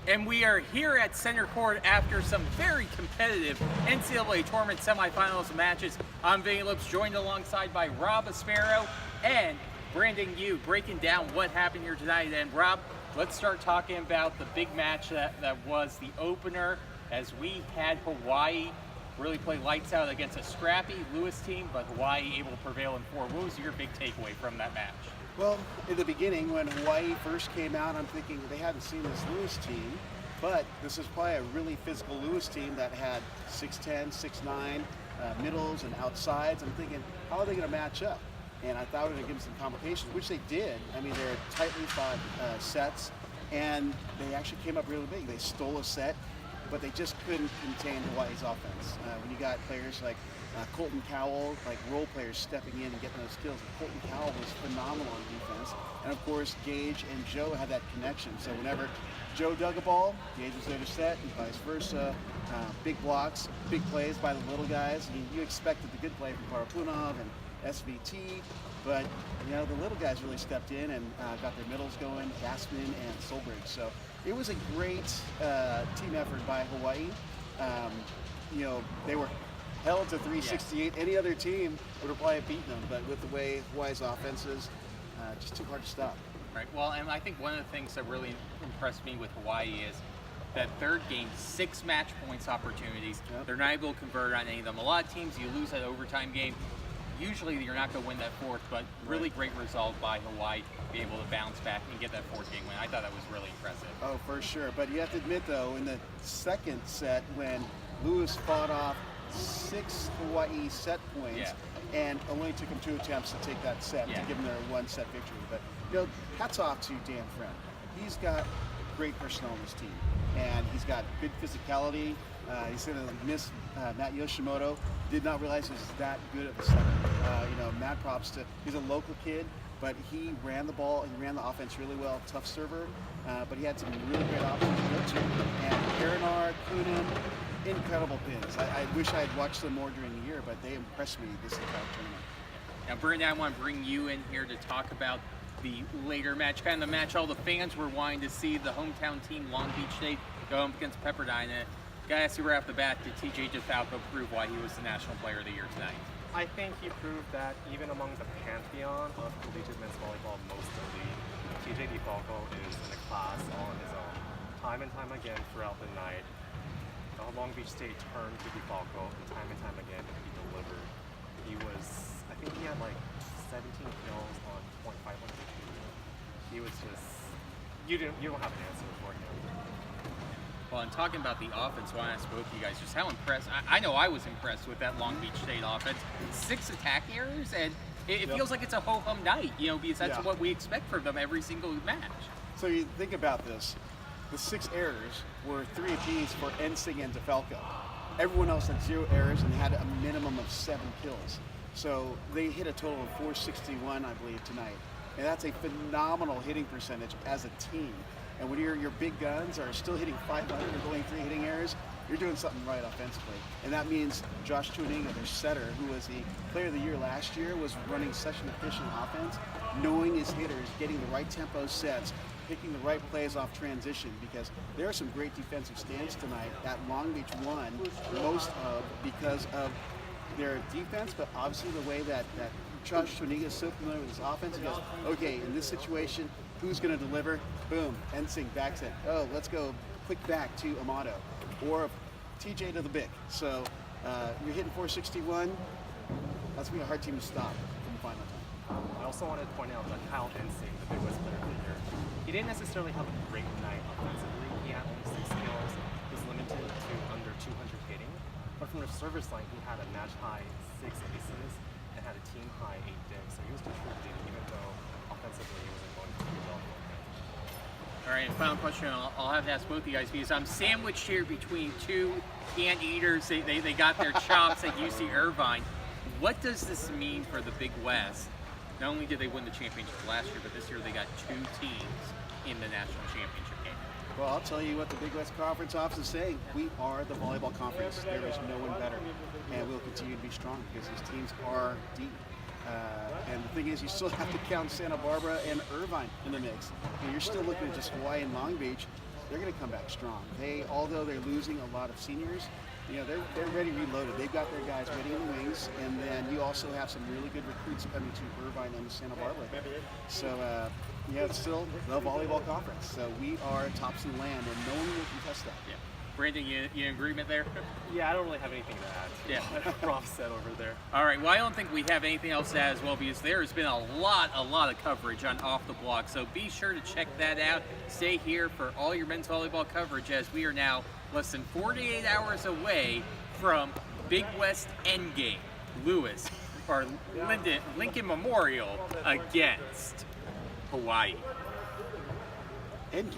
And we are here at center court after some very competitive NCAA Tournament semifinals matches. I'm Vinny Lips, joined alongside by Rob Aspero and Brandon Yu, breaking down what happened here tonight. And Rob, let's start talking about the big match that was the opener, as we had Hawaii really play lights out against a scrappy Lewis team, but Hawaii able to prevail in four. What was your big takeaway from that match? Well, in the beginning, when Hawaii first came out, I'm thinking they hadn't seen this Lewis team, but this is probably a really physical Lewis team that had 6'10", 6'9", middles and outsides. I'm thinking, how are they going to match up? And I thought we were going to give them some complications, which they did. I mean, they're tightly fought sets, and they actually came up really big. They stole a set, but they just couldn't contain Hawaii's offense. When you got players like Colton Cowell, like role players stepping in and getting those skills. And Colton Cowell was phenomenal on defense. And of course, Gage and Joe had that connection. So whenever Joe dug a ball, Gage was there to set, and vice versa. Big blocks, big plays by the little guys. You expected the good play from Parapunov and SVT, but you know the little guys really stepped in and got their middles going, Gassman and Solberg. So it was a great team effort by Hawaii. You know, they were held to 368. Any other team would have probably beaten them, but with the way Hawaii's offense is, just too hard to stop. Right. Well, and I think one of the things that really impressed me with Hawaii is that third game, 6 match points opportunities. Yep. They're not able to convert on any of them. A lot of teams, you lose that overtime game. Usually you're not going to win that fourth, but really great result by Hawaii to be able to bounce back and get that fourth game win. I thought that was really impressive. Oh, for sure. But you have to admit, though, in the second set, when Lewis fought off 6 Hawaii set points and only took him 2 attempts to take that set to give them their 1-set victory. But you know, hats off to Dan Friend. He's got great personnel on his team, and he's got good physicality. He's going to miss Matt Yoshimoto. Did not realize he was that good of a setter. You know, mad props to, he's a local kid, but he ran the ball, he ran the offense really well, tough server, but he had some really great options to go to. And Karanar, Kunin, incredible pins. I wish I had watched them more during the year, but they impressed me this entire tournament. Now, Brandon, I want to bring you in here to talk about the later match, kind of the match all the fans were wanting to see, the hometown team, Long Beach State, go up against Pepperdine. And gotta ask you right off the bat, did TJ DeFalco prove why he was the National Player of the Year tonight? I think he proved that even among the pantheon of collegiate men's volleyball, most elite, TJ DeFalco is in a class all on his own. Time and time again throughout the night, the Long Beach State turned to DeFalco, and time again, he delivered. He was, I think he had like 17 kills on 0.51 He was just, you don't have an answer for him. Well, and talking about the offense, I ask both of you guys just how impressed. I know I was impressed with that Long Beach State offense. 6 attack errors, and it feels like it's a ho-hum night, you know, because that's what we expect from them every single match. So you think about this. The 6 errors were 3 apiece for NCAA and DeFalco. Everyone else had 0 errors, and they had a minimum of 7 kills. So they hit a total of 461, I believe, tonight. And that's a phenomenal hitting percentage as a team. And when your big guns are still hitting 500 and going 3 hitting errors, you're doing something right offensively. And that means Josh Tuaninga, their setter, who was the Player of the Year last year, was running such an efficient offense, knowing his hitters, getting the right tempo sets, picking the right plays off transition, because there are some great defensive stands tonight that Long Beach won most of because of their defense, but obviously the way that Josh Tuaninga is so familiar with his offense. He goes, okay, in this situation, who's going to deliver? Boom, NSYNC backs it. Oh, let's go quick back to Amato or TJ to the Bic. So you're hitting 461. That's going to be a hard team to stop from the final time. I also wanted to point out that Kyle NSYNC, the Big West Player of the Year, he didn't necessarily have a great night offensively. He had only 6 kills. He was limited to under 200 hitting. But from the service line, he had a match-high 6 aces and had a team-high 8 digs. So he was contributing, even though offensively he wasn't going too well. All right, and final question I'll have to ask both of you guys, because I'm sandwiched here between 2 anteaters. They got their chops at UC Irvine. What does this mean for the Big West? Not only did they win the championship last year, but this year they got 2 teams in the national championship game. Well, I'll tell you what the Big West Conference office is saying. We are the volleyball conference. There is no one better. And we'll continue to be strong because these teams are deep. And the thing is, you still have to count Santa Barbara and Irvine in the mix. And you're still looking at just Hawaii and Long Beach. they're going to come back strong. Although they're losing a lot of seniors, they're ready reloaded. They've got their guys ready in the wings, and then you also have some really good recruits coming to Irvine and Santa Barbara. So, it's still the volleyball conference. So we are tops in the land, and no one will contest that. Yeah. Brandon, you in agreement there? Yeah, I don't really have anything to add. Yeah. What Rob said over there. All right, well, I don't think we have anything else to add as well, because there has been a lot of coverage on Off the Block. So be sure to check that out. Stay here for all your men's volleyball coverage, as we are now less than 48 hours away from Big West Endgame, Lincoln Memorial against Hawaii. Endgame.